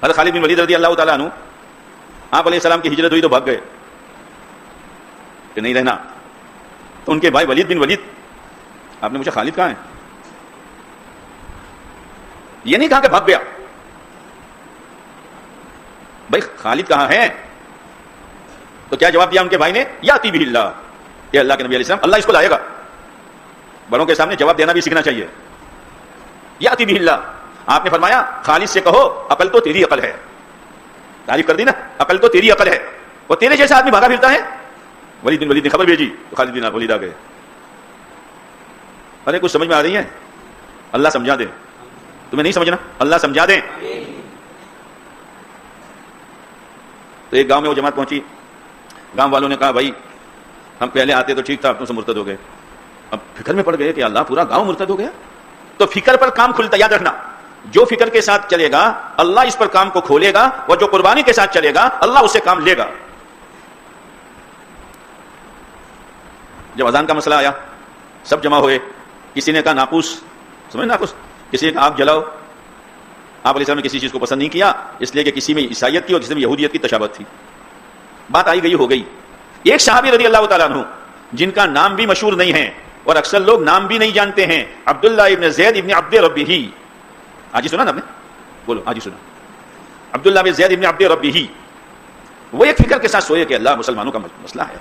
حضرت خالد بن ولید رضی اللہ تعالیٰ عنہ، آپ علیہ السلام کی ہجرت ہوئی تو بھاگ گئے کہ نہیں رہنا، تو ان کے بھائی ولید بن ولید، آپ نے پوچھا خالد کہاں ہے؟ یہ نہیں کہا کہ بھاگ گیا، بھائی خالد کہاں ہے؟ تو کیا جواب دیا ان کے بھائی نے؟ یاتی بہ اللہ، کہ اللہ کے نبی علیہ السلام اللہ اس کو لائے گا۔ بڑوں کے سامنے جواب دینا بھی سیکھنا چاہیے۔ یاتی بہ اللہ، آپ نے فرمایا خالد سے کہو عقل تو تیری عقل ہے، تعریف کر دی نا، عقل تو تیری عقل ہے، وہ تیرے جیسا آدمی بھاگا پھرتا ہے۔ ولید بن ولید نے خبر بھیجی تو خالد بن ولید آ گئے۔ ارے کچھ سمجھ میں آ رہی ہے؟ اللہ سمجھا دے، تمہیں نہیں سمجھنا، اللہ سمجھا دے۔ تو ایک گاؤں میں وہ جماعت پہنچی، گاؤں والوں نے کہا بھائی ہم پہلے آتے تو ٹھیک تھا، اب تم سے مرتد ہو گئے۔ اب فکر میں پڑ گئے کہ اللہ پورا گاؤں مرتد ہو گیا۔ تو فکر پر کام کھلتا، یاد رکھنا، جو فکر کے ساتھ چلے گا اللہ اس پر کام کو کھولے گا، اور جو قربانی کے ساتھ چلے گا اللہ اس سے کام لے گا۔ جب اذان کا مسئلہ آیا سب جمع ہوئے، کسی نے کہا ناقوس، سمجھ ناقوس، کسی نے کہا آگ جلاؤ۔ آپ علیہ السلام نے کسی چیز کو پسند نہیں کیا، اس لیے کہ کسی میں عیسائیت کی اور کسی میں یہودیت کی تشابہت تھی۔ بات آئی گئی ہو گئی۔ ایک صحابی رضی اللہ تعالیٰ عنہ جن کا نام بھی مشہور نہیں ہے اور اکثر لوگ نام بھی نہیں جانتے ہیں، عبداللہ ابن زید ابن عبد ربہ، آج ہی سنا نا آپ نے؟ بولو آج ہی سنا۔ عبداللہ ابن زید ابن عبد ربہ، وہ ایک فکر کے ساتھ سوئے کہ اللہ مسلمانوں کا مسئلہ ہے۔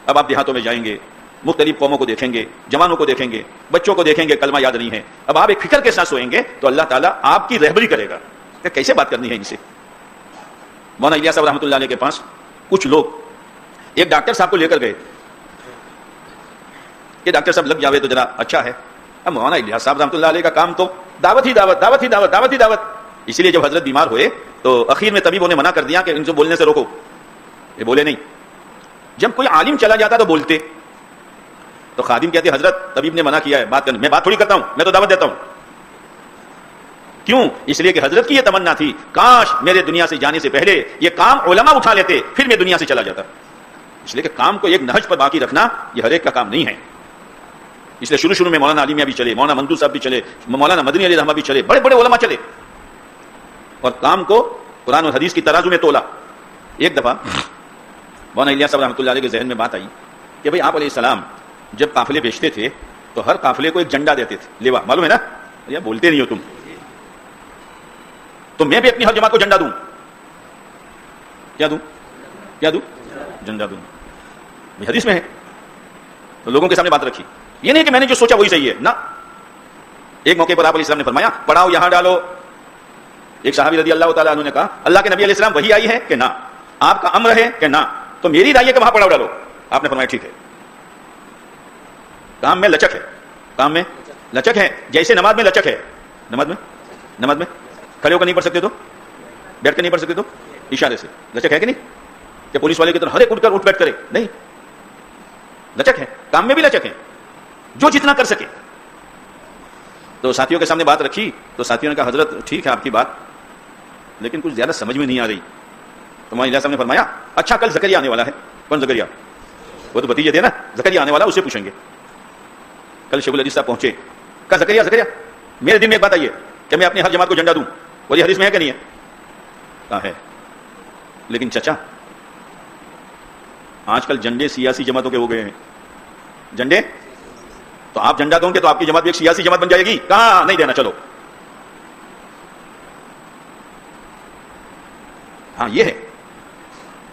اب آپ دیہاتوں میں جائیں گے، مختلف قوموں کو دیکھیں گے، جوانوں کو دیکھیں گے، بچوں کو دیکھیں گے، کلمہ یاد نہیں ہے۔ اب آپ ایک فکر کے ساتھ سوئیں گے تو اللہ تعالیٰ آپ کی رہبری کرے گا کہ کیسے بات کرنی ہے ان سے۔ مولانا الیاس صاحب رحمۃ اللہ علیہ کے پاس کچھ لوگ ایک ڈاکٹر صاحب کو لے کر گئے کہ ڈاکٹر صاحب لگ جاوے تو ذرا اچھا ہے۔ اب مولانا الیاس صاحب رحمۃ اللہ علیہ کا کام تو دعوت ہی دعوت، دعوت ہی دعوت، دعوت ہی دعوت۔ اسی لیے جب حضرت بیمار ہوئے تو اخیر میں طبیبوں نے منع کر دیا کہ ان سے بولنے سے روکو، یہ بولے نہیں۔ جب کوئی عالم چلا جاتا تو بولتے، تو خادم کہتے حضرت طبیب نے منع کیا ہے بات کرنے، میں بات تھوڑی کرتا ہوں، میں تو دعوت دیتا ہوں۔ کیوں؟ اس لیے کہ حضرت کی یہ تمنا تھی کاش میرے دنیا سے جانے سے پہلے یہ کام علماء اٹھا لیتے، پھر میں دنیا سے چلا جاتا۔ اس لیے کہ کام کو ایک نہج پر باقی رکھنا یہ ہر ایک کا کام نہیں ہے۔ اس لیے شروع میں مولانا علی میاں بھی چلے، مولانا منظور صاحب بھی چلے، مولانا مدنی علی رحمہ بھی چلے، بڑے بڑے علماء چلے، اور کام کو قرآن اور حدیث کی ترازو میں تولا۔ ایک دفعہ مولانا الیاس صاحب رحمۃ اللہ علیہ کے ذہن میں بات آئی کہ بھائی آپ علیہ السلام جب قافلے بیچتے تھے تو ہر قافلے کو ایک جھنڈا دیتے تھے، لیوا، معلوم ہے نا؟ یا بولتے نہیں ہو تم، تو میں بھی اپنی ہر جماعت کو جھنڈا دوں، کیا دوں؟ کیا دوں؟ جھنڈا دوں۔ حدیث میں ہے، تو لوگوں کے سامنے بات رکھی۔ یہ نہیں کہ میں نے جو سوچا وہی صحیح ہے، نہ۔ ایک موقع پر آپ علیہ السلام نے فرمایا پڑھاؤ یہاں ڈالو۔ ایک صحابی رضی اللہ تعالیٰ عنہ نے کہا اللہ کے نبی علیہ السلام وہی آئی ہے کہ نہ، آپ کا امر ہے کہ نہ، تو میری رائے ہے کہ وہاں پڑھاؤ ڈالو۔ آپ نے فرمایا ٹھیک ہے۔ کام میں لچک ہے، کام میں لچک ہے، جیسے نماز میں لچک ہے۔ نماز میں کھڑے ہو کر نہیں پڑھ سکتے تو، بیٹھ کر نہیں پڑھ سکتے تو اشارے سے لچک ہے کہ نہیں؟ کہ پولیس والے کی طرح ہر ایک اٹھ بیٹھ کرے، نہیں، لچک ہے۔ کام میں بھی لچک ہے، جو جتنا کر سکے۔ تو ساتھیوں کے سامنے بات رکھی تو ساتھیوں نے کہا حضرت ٹھیک ہے آپ کی بات، لیکن کچھ زیادہ سمجھ میں نہیں آ رہی۔ تو مولانا الیاس صاحب نے فرمایا اچھا کل زکریا آنے والا ہے۔ کون زکریا؟ وہ تو بھتیجے تھے نا، زکریا آنے والا، اسے پوچھیں گے۔ کل شیخ الحدیث صاحب پہنچے، کہا زکریا میرے دل میں ایک بات آئی ہے کہ میں اپنی ہر جماعت کو جھنڈا دوں، اور یہ حدیث میں ہے کہ نہیں ہے؟ کہا ہے، لیکن چچا آج کل جھنڈے سیاسی جماعتوں کے ہو گئے ہیں۔ جھنڈے تو آپ جھنڈا دوں گے تو آپ کی جماعت بھی ایک سیاسی جماعت بن جائے گی، کہاں نہیں دینا، چلو۔ ہاں یہ ہے،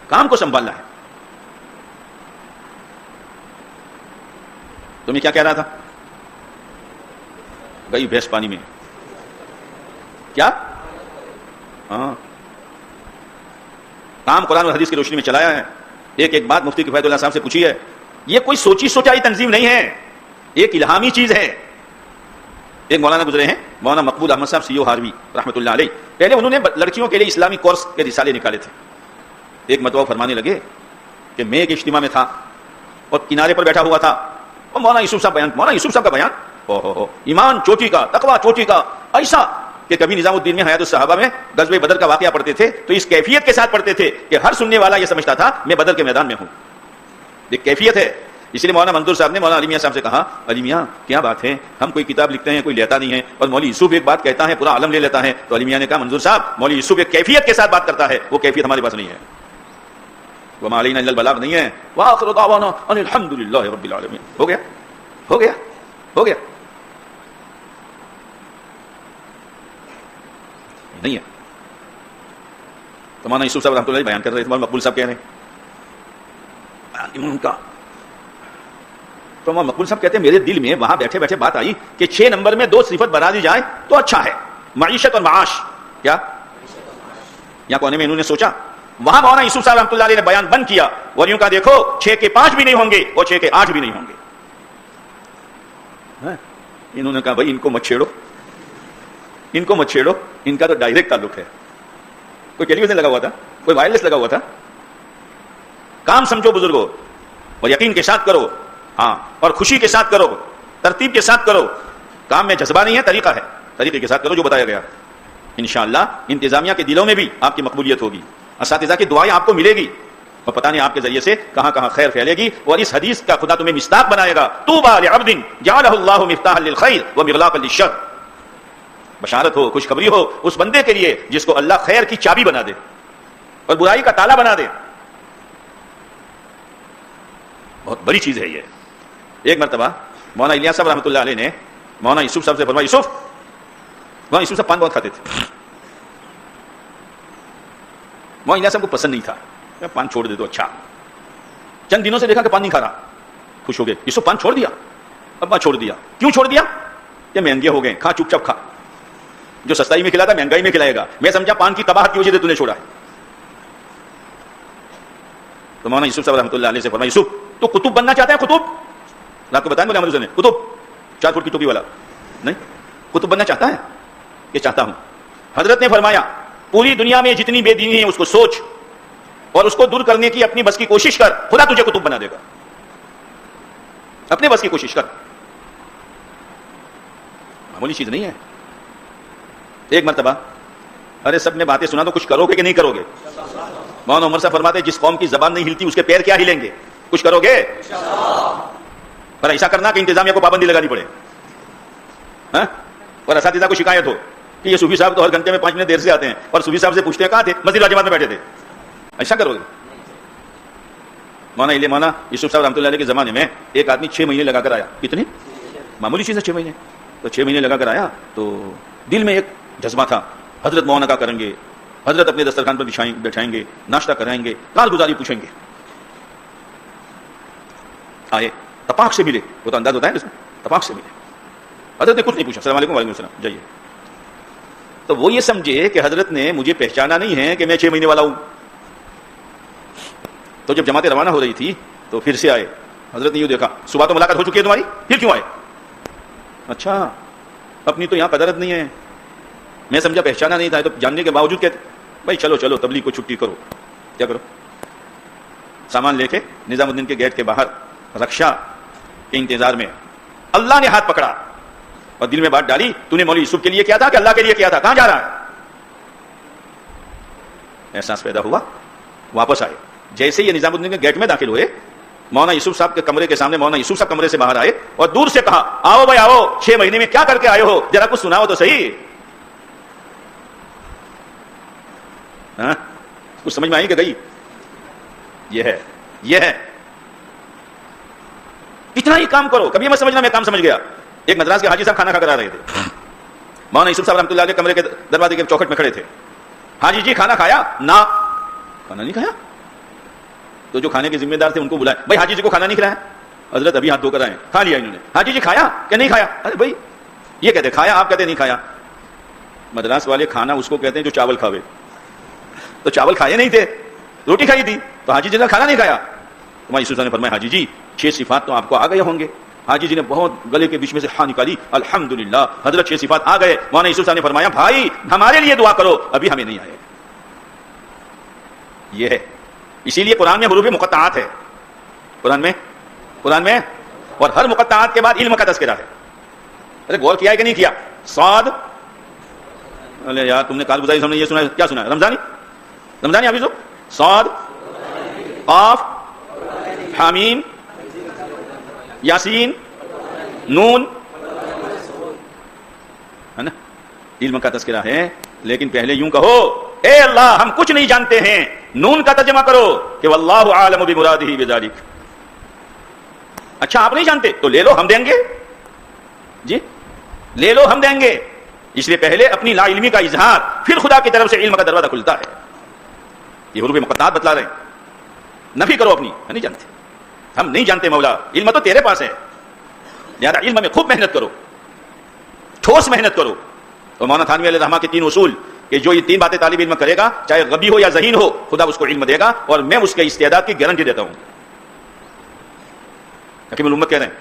کام کو سنبھالنا ہے۔ تمہیں کیا کہہ رہا تھا؟ گئی بھینس پانی میں، کیا؟ ہاں، کام قرآن اور حدیث کی روشنی میں چلایا ہے۔ ایک بات مفتی کفایت اللہ صاحب سے پوچھی ہے، یہ کوئی سوچی سوچائی تنظیم نہیں ہے، ایک الہامی چیز ہے۔ ایک مولانا گزرے ہیں، مولانا مقبول احمد صاحب سی او ہاروی رحمۃ اللہ علیہ، پہلے انہوں نے لڑکیوں کے لیے اسلامی کورس کے رسالے نکالے تھے۔ ایک مرتبہ فرمانے لگے کہ میں ایک اجتماع میں تھا اور کنارے پر بیٹھا ہوا تھا، اور مولانا یوسف صاحب کا بیان ایمان چوٹی کا، تقویٰ چوٹی کا، ایسا کہ کبھی نظام الدین میں حیات الصحابہ میں غزوہ بدر کا واقعہ پڑھتے تھے تو اس کیفیت کے ساتھ پڑھتے تھے کہ ہر سننے والا یہ سمجھتا تھا میں بدر کے میدان میں ہوں۔ ایک کیفیت ہے اس لیے مولانا منظور صاحب نے مولانا علی میاں صاحب سے کہا، علی میاں کیا بات ہے، ہم کوئی کتاب لکھتے ہیں کوئی لیتا نہیں ہے، اور مولوی یوسف ایک بات کہتا ہے پورا عالم لے لیتا ہے. تو علی میاں نے کہا منظور صاحب مولوی یوسف ایک کیفیت کے ساتھ بات کرتا ہے، وہ کیفیت ہمارے پاس نہیں ہے، وما علینا الا البلاغ نہیں ہے. وآخر دعوانا ان الحمد للہ رب العالمین. ہو گیا ہو گیا ہو گیا. نہیں ہے. تو مولانا یوسف صاحب رحمۃ اللہ بیان کر رہے تھے، مولانا مقبول صاحب کہہ رہے ہیں ان کا. تو مقبول صاحب کہتے ہیں میرے دل میں وہاں بیٹھے بیٹھے بات آئی کہ 6 نمبر میں 2 صفت بنا دی جائے تو اچھا ہے، معیشت اور معاش. کیا یا کونے میں انہوں نے سوچا، وہاں مولانا یوسف صاحب رحمۃ اللہ علیہ نے بیان بند کیا، ولیوں کا دیکھو 6 کے 5 بھی نہیں ہوں گے اور 6 کے 8 بھی نہیں ہوں گے. انہوں نے کہا بھائی ان کو مت چھیڑو، ان کو مت چھیڑو، ان کا تو ڈائریکٹ تعلق ہے. کوئی ٹیلی ویژن لگا ہوا تھا، کوئی وائرلیس لگا ہوا تھا. کام سمجھو بزرگوں اور یقین کے ساتھ کرو، ہاں، اور خوشی کے ساتھ کرو، ترتیب کے ساتھ کرو. کام میں جذبہ نہیں ہے، طریقہ ہے، طریقے کے ساتھ کرو جو بتایا گیا. انشاءاللہ انتظامیہ کے دلوں میں بھی آپ کی مقبولیت ہوگی، اساتذہ کی دعائیں آپ کو ملے گی، اور پتہ نہیں آپ کے ذریعے سے کہاں کہاں خیر پھیلے گی. اور اس حدیث کا خدا تمہیں مصداق بنائے گا، طوبیٰ لعبد جعلہ اللہ مفتاحا للخیر ومغلاقا للشر. بشارت ہو، خوشخبری ہو اس بندے کے لیے جس کو اللہ خیر کی چابی بنا دے اور برائی کا تالا بنا دے. بہت بڑی چیز ہے یہ. ایک مرتبہ مولانا الیاس صاحب رحمۃ اللہ علیہ نے مولانا یوسف صاحب سے فرمایا، یوسف، مولانا یوسف صاحب پان بہت کھاتے تھے، مولانا الیاس صاحب کو پسند نہیں تھا، پان چھوڑ دے تو اچھا. چند دنوں سے دیکھا کہ پان نہیں کھا رہا، خوش ہو گئے، یوسف پان چھوڑ دیا؟ ابا چھوڑ دیا. کیوں چھوڑ دیا؟ کہ مہنگے ہو گئے، کھا چپ چپ کھا، جو سستائی میں کھلاتا مہنگائی میں کھلائے گا. میں سمجھا پان کی تباہت کی وجہ سے تو نے چھوڑا ہے. تو مولانا یوسف صاحب رحمۃ اللہ علیہ سے فرمایا، یوسف تو قطب بننا چاہتا ہے؟ قطب رات کو بتائیں بولے احمد حسین نے، قطب 4 فٹ کی ٹوپی والا نہیں، قطب بننا چاہتا ہے؟ یہ چاہتا ہوں. حضرت نے فرمایا پوری دنیا میں جتنی بے دینی ہے اس کو سوچ اور اس کو دور کرنے کی اپنی بس کی کوشش کر، خدا تجھے قطب بنا دے گا. اپنے بس کی کوشش کر، معمولی چیز نہیں ہے. ایک مرتبہ ارے سب میں باتیں سنا تو کچھ کرو گے کہ نہیں کرو گے؟ مولانا عمر صاحب فرماتے جس قوم کی زبان نہیں ہلتی اس کے پیر کیا ہلیں گے؟ کچھ کرو گے؟ پر ایسا کرنا کہ انتظامیہ کو پابندی لگانی پڑے، اور اساتذہ کو شکایت ہو کہ یہ صوفی صاحب تو ہر گھنٹے میں 5 منٹ دیر سے آتے ہیں، اور صوفی صاحب سے پوچھتے ہیں کہاں تھے؟ مسجد واجبات میں بیٹھے تھے. ایسا کرو گے؟ مولانا یوسف صاحب رحمۃ اللہ علیہ کے زمانے میں ایک آدمی 6 مہینے لگا کر آیا. کتنے؟ معمولی چیز ہے 6 مہینے. تو 6 مہینے لگا کر آیا تو دل میں ایک جذبہ تھا، حضرت مولانا کا کریں گے، حضرت اپنے دسترخوان پر بٹھائیں گے، ناشتہ کرائیں گے، کارگزاری پوچھیں گے. آئے، تپاک سے ملے، وہ تو انداز ہوتا ہے نا، تپاک سے ملے. حضرت نے کچھ نہیں پوچھا، السلام علیکم وعلیکم السلام، جائیے. تو وہ یہ سمجھے کہ حضرت نے مجھے پہچانا نہیں ہے کہ میں 6 مہینے والا ہوں. تو جب جماعتیں روانہ ہو رہی تھی تو پھر سے آئے. حضرت نے یوں دیکھا، صبح تو ملاقات ہو چکی ہے تمہاری، پھر کیوں آئے؟ اچھا، اپنی تو یہاں قدرت نہیں ہے. میں سمجھا پہچانا نہیں تھا، تو جاننے کے باوجود کہتے بھائی چلو چلو تبلیغ کو چھٹی کرو. کیا کرو؟ سامان لے کے نظام الدین کے گیٹ کے باہر رکشا کے انتظار میں اللہ نے ہاتھ پکڑا اور دل میں بات ڈالی، تو نے مولوی یوسف کے لیے کیا تھا کہ اللہ کے لیے کیا تھا؟ کہاں جا رہا ہے؟ احساس پیدا ہوا، واپس آئے. جیسے یہ نظام الدین کے گیٹ میں داخل ہوئے، مولانا یوسف صاحب کے کمرے کے سامنے مولانا یوسف صاحب کمرے سے باہر آئے اور دور سے کہا، آؤ بھائی آؤ، 6 مہینے میں کیا کر کے آئے ہو؟ ذرا کچھ سناؤ تو صحیح. کچھ سمجھ میں آئی کہ گئی؟ یہ ہے اتنا ہی کام کرو. کبھی مت سمجھنا میں کام سمجھ گیا. ایک مدراس کے حاجی صاحب کھانا کھا کر آ رہے تھے، مولانا یوسف صاحب رحمۃ اللہ علیہ کمرے کے دروازے کے چوکھٹ میں کھڑے تھے. حاجی جی کھانا کھایا؟ نہ، کھانا نہیں کھایا. تو جو کھانے کے ذمہ دار تھے ان کو بلائے، بھائی حاجی جی کو کھانا نہیں کھلایا؟ حضرت ابھی ہاتھ دھو کر آئے، کھا لیا انہوں نے. حاجی جی کھایا کہ نہیں کھایا؟ ارے بھائی یہ کہتے کھایا، آپ کہتے نہیں کھایا. مدراس والے کھانا اس کو کہتے ہیں جو چاول کھاوے. تو چاول کھائے نہیں تھے، روٹی کھائی تھی. تو حاجی جی نے کھانا نہیں کھایا. تمہاری یوسف صاحب نے فرمایا حاجی جی 6 صفات تو آپ کو آ گئے ہوں گے. حاجی جی نے بہت گلے کے بیچ میں سے ہاں نکالی، الحمدللہ حضرت 6 صفات آ گئے. مولانا یوسف صاحب نے فرمایا بھائی ہمارے لیے دعا کرو، ابھی ہمیں نہیں آئے. یہ ہے، اسی لیے قرآن میں حروف مقطعات ہے. قرآن میں اور ہر مقطعات کے بعد علم کا تذکرہ ہے. ارے غور کیا ہے کہ نہیں کیا؟ صاد، ارے یار تم نے کارگزاری سامنے یہ سنا ہے، کیا سنا ہے؟ رمضانی حافظ ہو. صاد، قاف، حامیم، یاسین نون ہے نا، علم کا تذکرہ ہے، لیکن پہلے یوں کہو اے اللہ ہم کچھ نہیں جانتے ہیں، نون کا ترجمہ کرو کہ واللہ عالم بمرادہ بذالک. اچھا آپ نہیں جانتے تو لے لو ہم دیں گے، جی لے لو ہم دیں گے. اس لیے پہلے اپنی لا علمی کا اظہار، پھر خدا کی طرف سے علم کا دروازہ کھلتا ہے. یہ حروف مقطعات بتلا رہے ہیں، نفی کرو اپنی، ہم نہیں جانتے، ہم نہیں جانتے مولا، علم تو تیرے پاس ہے، لہذا علم میں خوب محنت کرو، ٹھوس محنت کرو. اور مولانا تھانوی علیہ الرحمہ کے 3 اصول کہ جو یہ 3 باتیں طالب علم کرے گا، چاہے غبی ہو یا ذہین ہو، خدا اس کو علم دے گا، اور میں اس کے استعداد کی گارنٹی دیتا ہوں. حکیم الامت کہہ رہے ہیں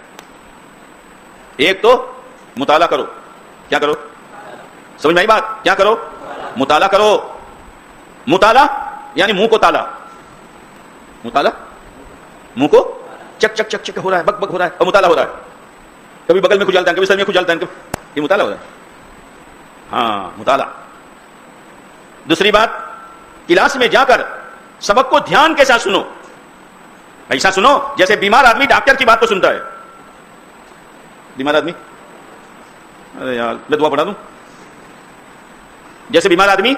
ایک تو مطالعہ کرو. کیا کرو؟ سمجھ میں آئی بات؟ کیا کرو؟ مطالعہ کرو. مطالعہ یعنی منہ کو تالا، مطالعہ منہ کو چک چک چک چک ہو رہا ہے، بک بک ہو رہا ہے، اور مطالعہ ہو رہا ہے، کبھی بغل میں کھجالتا ہے، کبھی سر میں کھجالتا ہے، یہ مطالعہ ہو رہا ہے. ہاں مطالعہ. دوسری بات، کلاس میں جا کر سبق کو دھیان کے ساتھ سنو. ایسا سنو جیسے بیمار آدمی ڈاکٹر کی بات کو سنتا ہے. بیمار آدمی، ارے یار میں دعا پڑھا دوں، جیسے بیمار آدمی،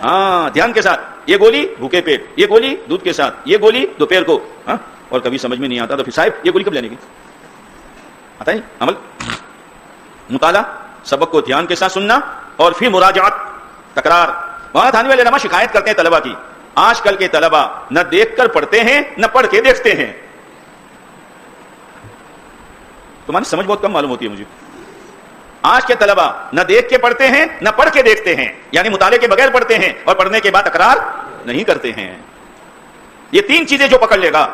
ہاں دھیان کے ساتھ، یہ گولی بھوکے پیٹ، یہ گولی دودھ کے ساتھ، یہ گولی دوپہر کو. ہاں اور کبھی سمجھ میں نہیں آتا تو پھر صاحب یہ گولی کب لینے کی، آتا ہے عمل. مطالعہ، سبق کو دھیان کے ساتھ سننا، اور پھر مراجعات، تکرار. مولانا تھانوی علیہ الرحمہ شکایت کرتے ہیں طلبہ کی، آج کل کے طلبہ نہ دیکھ کر پڑھتے ہیں نہ پڑھ کے دیکھتے ہیں. تمہاری سمجھ بہت کم معلوم ہوتی ہے مجھے. آج کے طلبہ نہ دیکھ کے پڑھتے ہیں نہ پڑھ کے دیکھتے ہیں، یعنی مطالعے کے بغیر پڑھتے ہیں اور پڑھنے کے بعد تکرار نہیں کرتے ہیں. یہ 3 چیزیں جو پکڑ لے گا،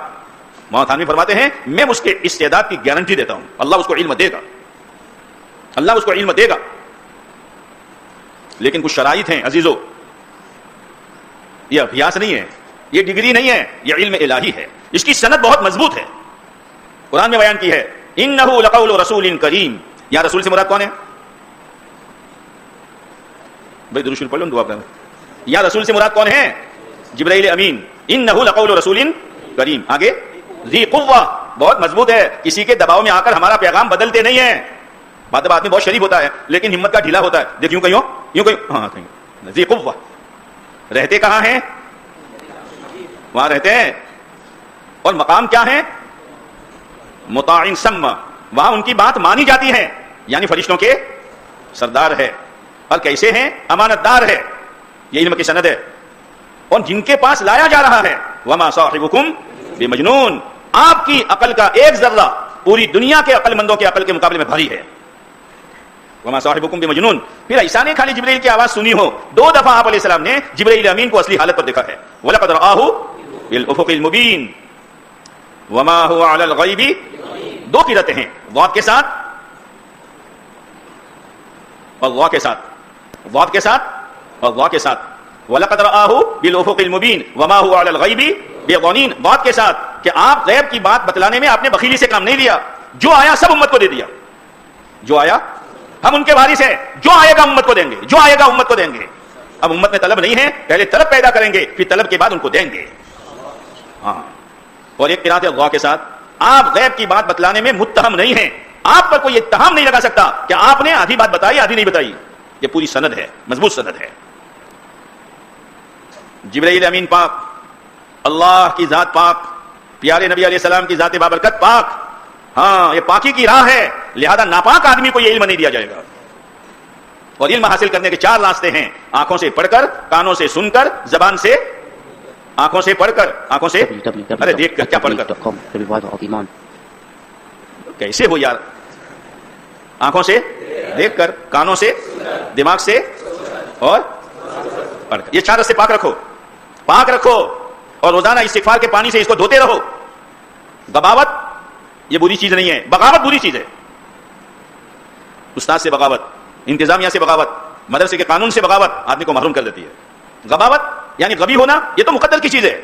مولانا تھانوی فرماتے ہیں میں اس کے استعداد کی گارنٹی دیتا ہوں، اللہ اس کو علم دے گا، اللہ اس کو علم دے گا. لیکن کچھ شرائط ہیں عزیزو، یہ ابھیاس نہیں ہے، یہ ڈگری نہیں ہے، یہ علم الہی ہے. اس کی سند بہت مضبوط ہے، قرآن میں بیان کی ہے انہ لقول رسول کریم. یا رسول سے مراد کون ہے بھائی؟ درود شریف پڑھ لو، دعا کریں. یا رسول سے مراد کون ہے؟ جبرائیل امین. انہ لقول رسول کریم. آگے ذی قوہ، بہت مضبوط ہے، کسی کے دباؤ میں آ کر ہمارا پیغام بدلتے نہیں ہیں. بات میں بہت شریف ہوتا ہے لیکن ہمت کا ڈھیلا ہوتا ہے. دیکھ یوں کہیں یوں کہیں، ہاں کہیں. ذی قوہ، رہتے کہاں ہیں؟ وہاں رہتے ہیں. اور مقام کیا ہے؟ مطاع ثم، وہاں ان کی بات مانی جاتی ہے، یعنی فرشتوں کے سردار ہے. اور کیسے ہیں؟ امانت دار ہے. یہ علم کی سند ہے. اور جن کے پاس لایا جا رہا ہے وما صاحبکم بمجنون، آپ کی عقل کا ایک ذرہ پوری دنیا کے عقل مندوں کے عقل کے مقابلے میں بھاری ہے. وما صاحبکم بمجنون. پھر ایسا نہیں خالی جبرائیل کی آواز سنی ہو، 2 دفعہ آپ علیہ السلام نے جبرائیل امین کو اصلی حالت پر دیکھا ہے. وَلَقَدْ رَآهُ بِالْأُفُقِ الْمُبِينِ وَمَا هُوَ عَلَى الْغَيْبِ. 2 قرأتیں ہیں، ضاد کے ساتھ اور ضا کے ساتھ، ضاد کے ساتھ اور ضا کے ساتھ. وَلَقَدْ رَآهُ بِالْأُفُقِ الْمُبِينِ وَمَا هُوَ عَلَى الْغَيْبِ بِضَنِينٍ. ضاد کے ساتھ کہ آپ غیب کی بات بتلانے میں آپ نے بخیلی سے کام نہیں لیا، جو آیا سب امت کو دے دیا. جو آیا ہم ان کے وارث ہیں، جو آئے گا امت کو دیں گے، جو آئے گا امت کو دیں گے. اب امت میں طلب نہیں ہے، پہلے طلب پیدا کریں گے، پھر طلب کے بعد ان کو دیں گے. ہاں. اور ایک قرات اللہ کے ساتھ، آپ غیب کی بات بتلانے میں متہم نہیں ہیں، آپ پر کوئی اتہام نہیں لگا سکتا کہ آپ نے آدھی بات بتائی آدھی نہیں بتائی. یہ پوری سند ہے، مضبوط سند ہے. جبرائیل امین پاک، اللہ کی ذات پاک، پیارے نبی علیہ السلام کی ذات بابرکت پاک. ہاں یہ پاکی کی راہ ہے، لہذا ناپاک آدمی کو یہ علم نہیں دیا جائے گا. اور علم حاصل کرنے کے 4 راستے ہیں: آنکھوں سے پڑھ کر، کانوں سے سن کر، زبان سے، آنکھوں سے پڑھ کر، آنکھوں سے ارے دیکھ کر، کیا پڑھ کر؟ کیسے ہو یار؟ آنکھوں سے دیکھ کر، کانوں سے، دماغ سے اور پڑھ کر. یہ 4 راستے پاک رکھو، پاک رکھو. اور روزانہ استغفار کے پانی سے اس کو دھوتے رہو. بغاوت یہ بری چیز نہیں ہے، بغاوت بری چیز ہے. استاد سے بغاوت، انتظامیہ سے بغاوت، مدرسے کے قانون سے بغاوت آدمی کو محروم کر دیتی ہے. غباوت یعنی غبی ہونا، یہ تو مقدر کی چیز ہے.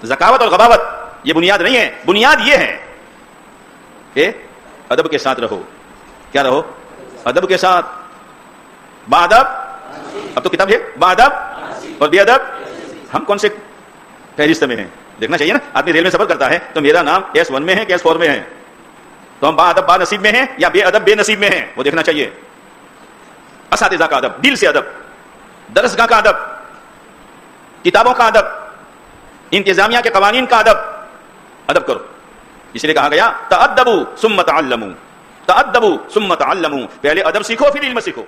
ذکاوت اور غباوت یہ بنیاد نہیں ہے. بنیاد یہ ہے کہ ادب کے ساتھ رہو. کیا رہو؟ ادب کے ساتھ. بادب، اب تو کتاب ہے بادب اور بے ادب. ہم کون سے فہرست میں ہیں؟ دیکھنا چاہیے نا، آدمی ریل میں سفر کرتا ہے تو میرا نام کیس 1 میں ہے کیس 4 میں ہے، تو ہم با ادب با نصیب میں ہیں یا بے ادب بے نصیب میں ہیں، وہ دیکھنا چاہیے۔ اساتذہ کا ادب، دل سے ادب، درسگاہ کا ادب، کتابوں کا ادب، انتظامیہ کے قوانین کا ادب، ادب کرو۔ اس لیے کہا گیا تأدبوا ثم تعلموا، تأدبوا ثم تعلموا، پہلے ادب سیکھو پھر علم سیکھو۔